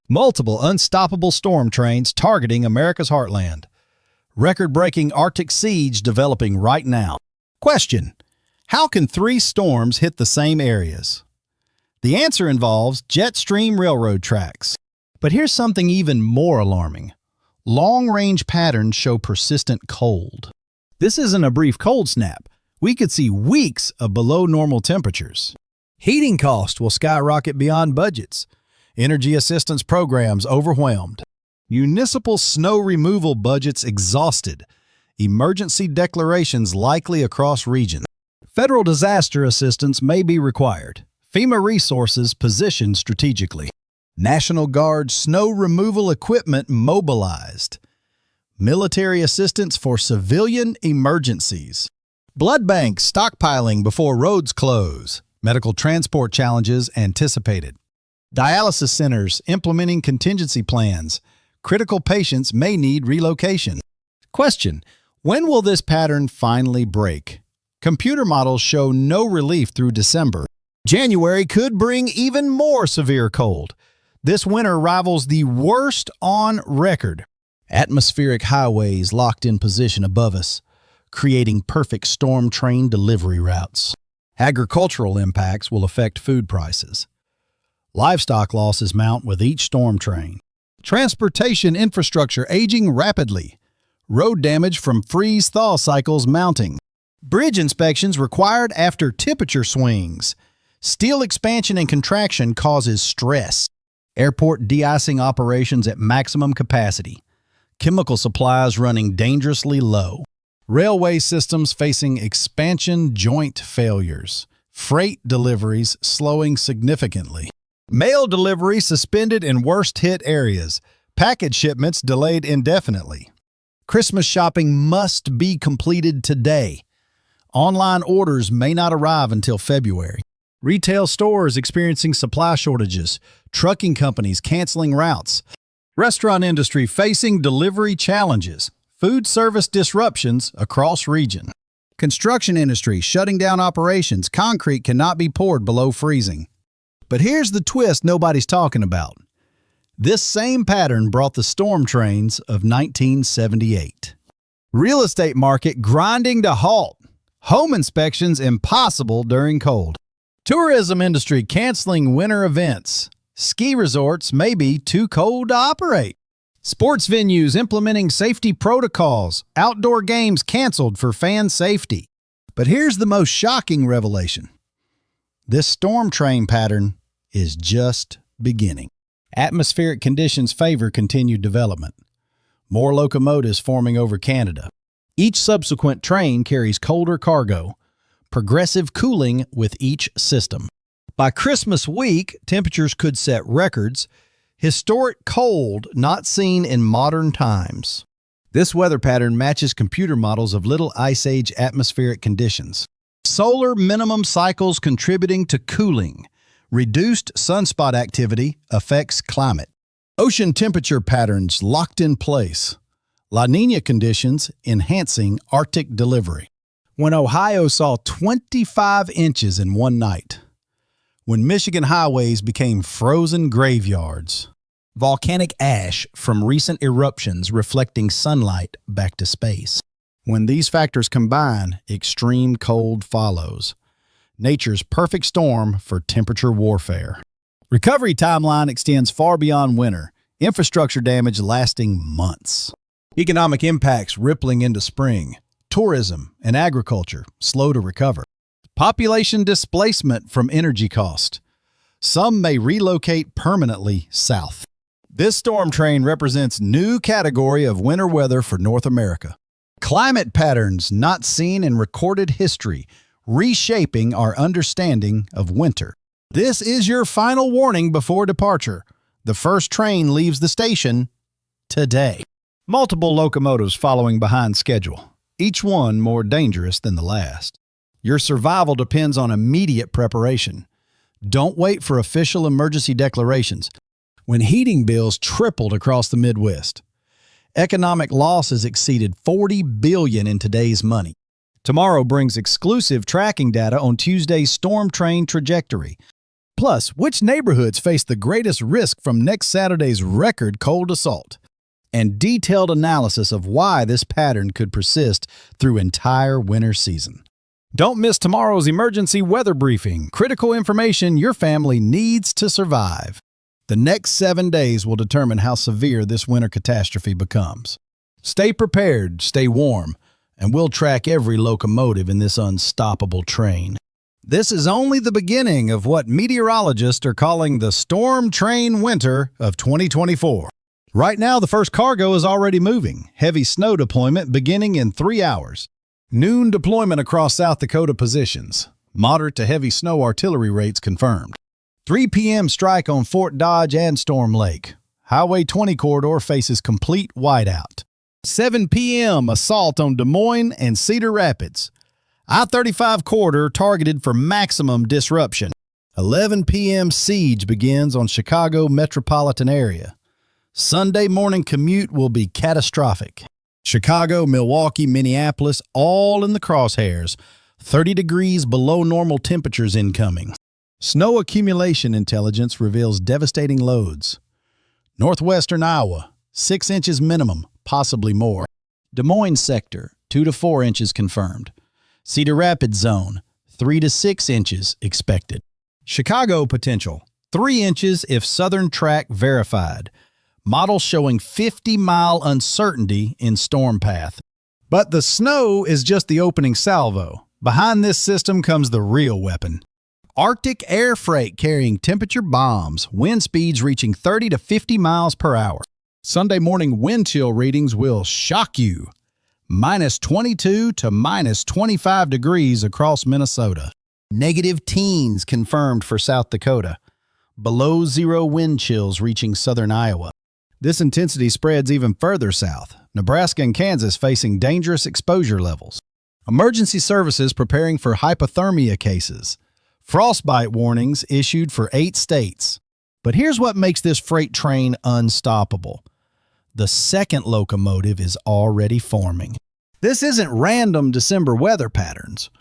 Multiple unstoppable storm trains targeting America's heartland. Record-breaking Arctic siege developing right now. Question: how can 3 storms hit the same areas? The answer involves jet stream railroad tracks. But here's something even more alarming. Long-range patterns show persistent cold. This isn't a brief cold snap. We could see weeks of below normal temperatures. Heating costs will skyrocket beyond budgets. Energy assistance programs overwhelmed. Municipal snow removal budgets exhausted. Emergency declarations likely across regions. Federal disaster assistance may be required. FEMA resources positioned strategically. National Guard snow removal equipment mobilized. Military assistance for civilian emergencies. Blood banks stockpiling before roads close. Medical transport challenges anticipated. Dialysis centers implementing contingency plans. Critical patients may need relocation. Question: when will this pattern finally break? Computer models show no relief through December. January could bring even more severe cold. This winter rivals the worst on record. Atmospheric highways locked in position above us, creating perfect storm train delivery routes. Agricultural impacts will affect food prices. Livestock losses mount with each storm train. Transportation infrastructure aging rapidly. Road damage from freeze-thaw cycles mounting. Bridge inspections required after temperature swings. Steel expansion and contraction causes stress. Airport de-icing operations at maximum capacity. Chemical supplies running dangerously low. Railway systems facing expansion joint failures. Freight deliveries slowing significantly. Mail delivery suspended in worst-hit areas. Package shipments delayed indefinitely. Christmas shopping must be completed today. Online orders may not arrive until February. Retail stores experiencing supply shortages. Trucking companies canceling routes. Restaurant industry facing delivery challenges. Food service disruptions across region. Construction industry shutting down operations. Concrete cannot be poured below freezing. But here's the twist nobody's talking about. This same pattern brought the storm trains of 1978. Real estate market grinding to halt. Home inspections impossible during cold. Tourism industry canceling winter events. Ski resorts may be too cold to operate. Sports venues implementing safety protocols. Outdoor games canceled for fan safety. But here's the most shocking revelation. This storm train pattern is just beginning. Atmospheric conditions favor continued development. More locomotives forming over Canada. Each subsequent train carries colder cargo. Progressive cooling with each system. By Christmas week, temperatures could set records. Historic cold not seen in modern times. This weather pattern matches computer models of Little Ice Age atmospheric conditions. Solar minimum cycles contributing to cooling. Reduced sunspot activity affects climate. Ocean temperature patterns locked in place. La Niña conditions enhancing Arctic delivery. When Ohio saw 25 inches in one night. When Michigan highways became frozen graveyards. Volcanic ash from recent eruptions reflecting sunlight back to space. When these factors combine, extreme cold follows. Nature's perfect storm for temperature warfare. Recovery timeline extends far beyond winter. Infrastructure damage lasting months. Economic impacts rippling into spring. Tourism and agriculture slow to recover. Population displacement from energy cost. Some may relocate permanently south. This storm train represents new category of winter weather for North America. Climate patterns not seen in recorded history, reshaping our understanding of winter. This is your final warning before departure. The first train leaves the station today. Multiple locomotives following behind schedule. Each one more dangerous than the last. Your survival depends on immediate preparation. Don't wait for official emergency declarations. When heating bills tripled across the Midwest, economic losses exceeded $40 billion in today's money. Tomorrow brings exclusive tracking data on Tuesday's storm train trajectory. Plus, which neighborhoods face the greatest risk from next Saturday's record cold assault? And detailed analysis of why this pattern could persist through entire winter season. Don't miss tomorrow's emergency weather briefing, critical information your family needs to survive. The next 7 days will determine how severe this winter catastrophe becomes. Stay prepared, stay warm, and we'll track every locomotive in this unstoppable train. This is only the beginning of what meteorologists are calling the storm train winter of 2024. Right now, the first cargo is already moving. Heavy snow deployment beginning in 3 hours. Noon deployment across South Dakota positions. Moderate to heavy snow artillery rates confirmed. 3 p.m. strike on Fort Dodge and Storm Lake. Highway 20 corridor faces complete whiteout. 7 p.m. assault on Des Moines and Cedar Rapids. I-35 corridor targeted for maximum disruption. 11 p.m. siege begins on Chicago metropolitan area. Sunday morning commute will be catastrophic. Chicago, Milwaukee, Minneapolis, all in the crosshairs. 30 degrees below normal temperatures incoming. Snow accumulation intelligence reveals devastating loads. Northwestern Iowa, 6 inches minimum, possibly more. Des Moines sector, 2 to 4 inches confirmed. Cedar Rapids zone, 3 to 6 inches expected. Chicago potential, 3 inches if southern track verified. Model showing 50-mile uncertainty in storm path. But the snow is just the opening salvo. Behind this system comes the real weapon. Arctic air freight carrying temperature bombs, wind speeds reaching 30 to 50 miles per hour. Sunday morning wind chill readings will shock you. Minus 22 to minus 25 degrees across Minnesota. Negative teens confirmed for South Dakota. Below zero wind chills reaching southern Iowa. This intensity spreads even further south. Nebraska and Kansas facing dangerous exposure levels. Emergency services preparing for hypothermia cases. Frostbite warnings issued for 8 states. But here's what makes this freight train unstoppable. The second locomotive is already forming. This isn't random December weather patterns.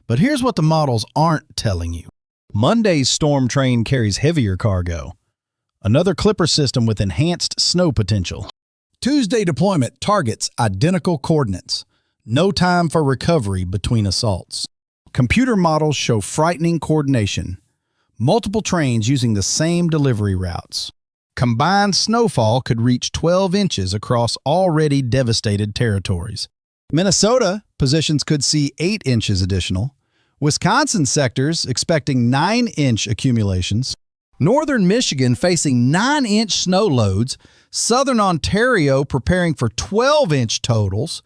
But here's what the models aren't telling you. Monday's storm train carries heavier cargo. Another clipper system with enhanced snow potential. Tuesday deployment targets identical coordinates. No time for recovery between assaults. Computer models show frightening coordination. Multiple trains using the same delivery routes. Combined snowfall could reach 12 inches across already devastated territories. Minnesota positions could see 8 inches additional. Wisconsin sectors expecting 9-inch accumulations. Northern Michigan facing 9-inch snow loads. Southern Ontario preparing for 12-inch totals.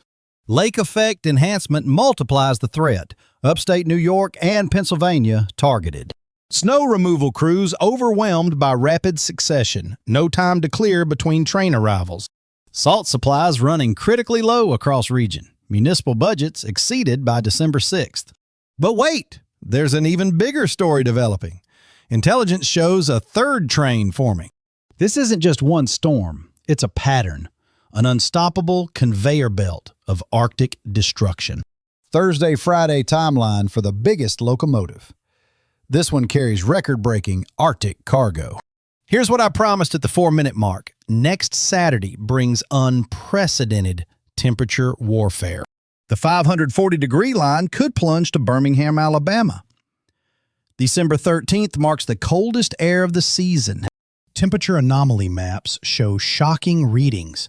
Lake effect enhancement multiplies the threat. Upstate New York and Pennsylvania targeted. Snow removal crews overwhelmed by rapid succession. No time to clear between train arrivals. Salt supplies running critically low across region. Municipal budgets exceeded by December 6th. But wait, there's an even bigger story developing. Intelligence shows a third train forming. This isn't just one storm, it's a pattern, an unstoppable conveyor belt of Arctic destruction. Thursday, Friday timeline for the biggest locomotive. This one carries record-breaking Arctic cargo. Here's what I promised at the 4-minute mark. Next Saturday brings unprecedented temperature warfare. The 540-degree line could plunge to Birmingham, Alabama. December 13th marks the coldest air of the season. Temperature anomaly maps show shocking readings.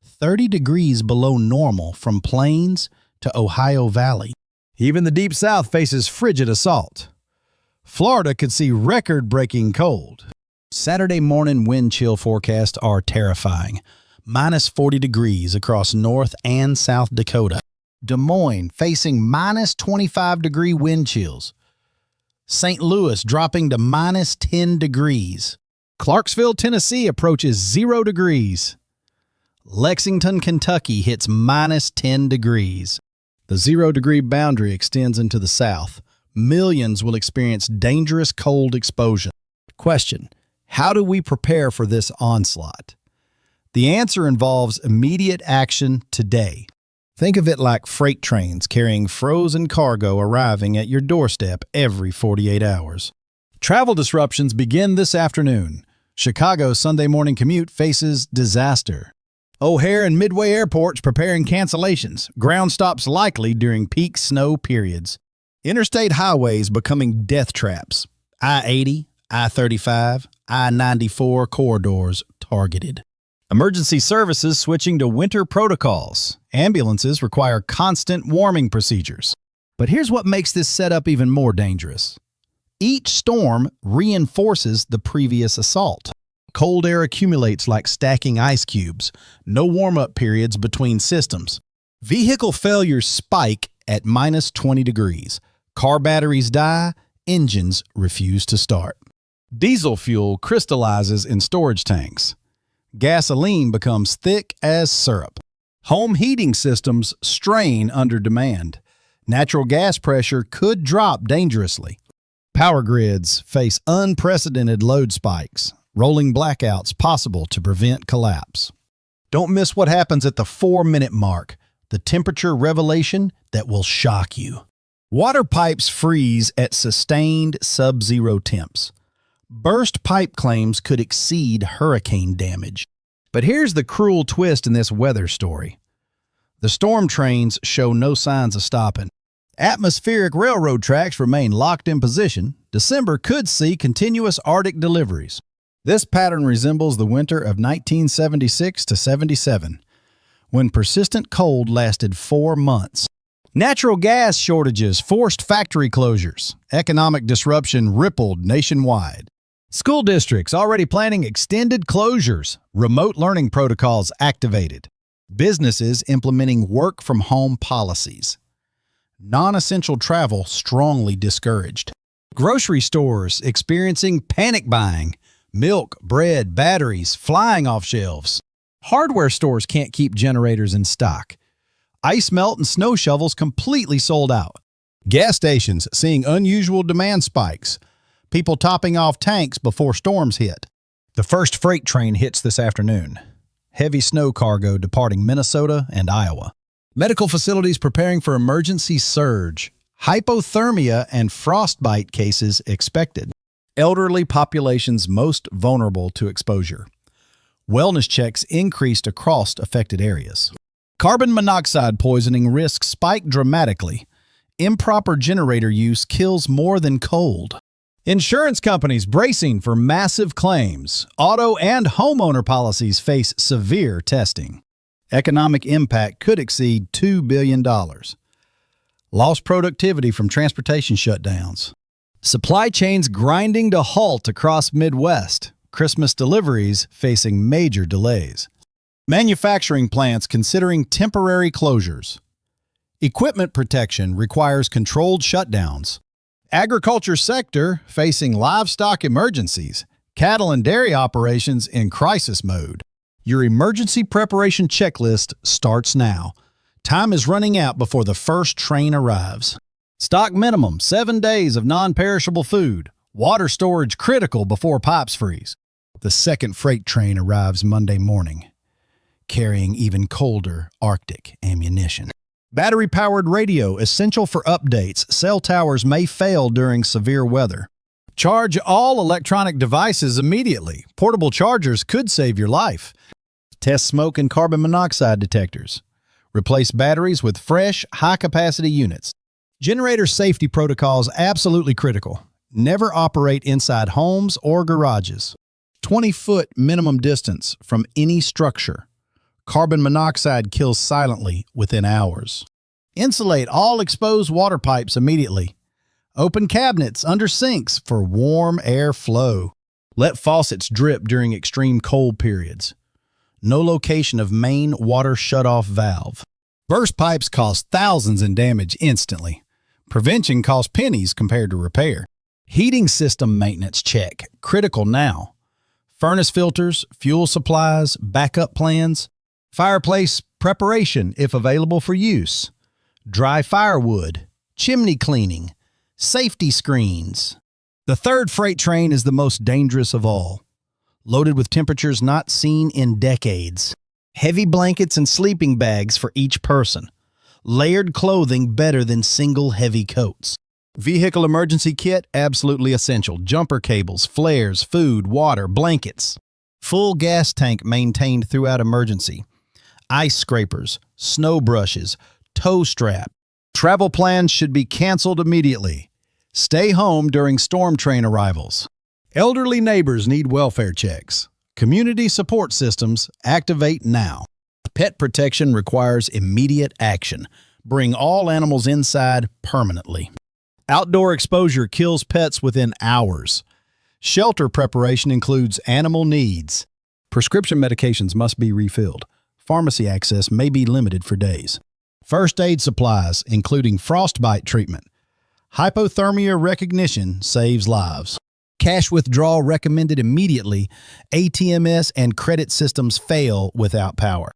30 degrees below normal from Plains to Ohio Valley. Even the Deep South faces frigid assault. Florida could see record-breaking cold. Saturday morning wind chill forecasts are terrifying. Minus 40 degrees across North and South Dakota. Des Moines facing minus 25-degree wind chills. St. Louis dropping to minus 10 degrees. Clarksville, Tennessee approaches 0 degrees. Lexington, Kentucky hits minus 10 degrees. The 0-degree boundary extends into the south. Millions will experience dangerous cold exposure. Question: how do we prepare for this onslaught? The answer involves immediate action today. Think of it like freight trains carrying frozen cargo arriving at your doorstep every 48 hours. Travel disruptions begin this afternoon. Chicago's Sunday morning commute faces disaster. O'Hare and Midway airports preparing cancellations. Ground stops likely during peak snow periods. Interstate highways becoming death traps. I-80, I-35, I-94 corridors targeted. Emergency services switching to winter protocols. Ambulances require constant warming procedures. But here's what makes this setup even more dangerous. Each storm reinforces the previous assault. Cold air accumulates like stacking ice cubes. No warm-up periods between systems. Vehicle failures spike at minus 20 degrees. Car batteries die. Engines refuse to start. Diesel fuel crystallizes in storage tanks. Gasoline becomes thick as syrup. Home heating systems strain under demand. Natural gas pressure could drop dangerously. Power grids face unprecedented load spikes. Rolling blackouts possible to prevent collapse. Don't miss what happens at the 4-minute mark. The temperature revelation that will shock you. Water pipes freeze at sustained sub-zero temps. Burst pipe claims could exceed hurricane damage. But here's the cruel twist in this weather story. The storm trains show no signs of stopping. Atmospheric railroad tracks remain locked in position. December could see continuous Arctic deliveries. This pattern resembles the winter of 1976 to 77, when persistent cold lasted 4 months. Natural gas shortages forced factory closures. Economic disruption rippled nationwide. School districts already planning extended closures. Remote learning protocols activated. Businesses implementing work-from-home policies. Non-essential travel strongly discouraged. Grocery stores experiencing panic buying. Milk, bread, batteries flying off shelves. Hardware stores can't keep generators in stock. Ice melt and snow shovels completely sold out. Gas stations seeing unusual demand spikes. People topping off tanks before storms hit. The first freight train hits this afternoon. Heavy snow cargo departing Minnesota and Iowa. Medical facilities preparing for emergency surge. Hypothermia and frostbite cases expected. Elderly populations most vulnerable to exposure. Wellness checks increased across affected areas. Carbon monoxide poisoning risks spike dramatically. Improper generator use kills more than cold. Insurance companies bracing for massive claims. Auto and homeowner policies face severe testing. Economic impact could exceed $2 billion. Lost productivity from transportation shutdowns. Supply chains grinding to halt across Midwest. Christmas deliveries facing major delays. Manufacturing plants considering temporary closures. Equipment protection requires controlled shutdowns. Agriculture sector facing livestock emergencies. Cattle and dairy operations in crisis mode. Your emergency preparation checklist starts now. Time is running out before the first train arrives. Stock minimum 7 days of non-perishable food. Water storage critical before pipes freeze. The second freight train arrives Monday morning, carrying even colder Arctic ammunition. Battery-powered radio essential for updates. Cell towers may fail during severe weather. Charge all electronic devices immediately. Portable chargers could save your life. Test smoke and carbon monoxide detectors. Replace batteries with fresh, high-capacity units. Generator safety protocols absolutely critical. Never operate inside homes or garages. 20-foot minimum distance from any structure. Carbon monoxide kills silently within hours. Insulate all exposed water pipes immediately. Open cabinets under sinks for warm air flow. Let faucets drip during extreme cold periods. No location of main water shutoff valve. Burst pipes cost thousands in damage instantly. Prevention costs pennies compared to repair. Heating system maintenance check. Critical now. Furnace filters, fuel supplies, backup plans. Fireplace preparation if available for use. Dry firewood. Chimney cleaning. Safety screens. The third freight train is the most dangerous of all. Loaded with temperatures not seen in decades. Heavy blankets and sleeping bags for each person. Layered clothing better than single heavy coats. Vehicle emergency kit, absolutely essential. Jumper cables, flares, food, water, blankets. Full gas tank maintained throughout emergency. Ice scrapers, snow brushes, tow strap. Travel plans should be canceled immediately. Stay home during storm train arrivals. Elderly neighbors need welfare checks. Community support systems activate now. Pet protection requires immediate action. Bring all animals inside permanently. Outdoor exposure kills pets within hours. Shelter preparation includes animal needs. Prescription medications must be refilled. Pharmacy access may be limited for days. First aid supplies, including frostbite treatment. Hypothermia recognition saves lives. Cash withdrawal recommended immediately. ATMs and credit systems fail without power.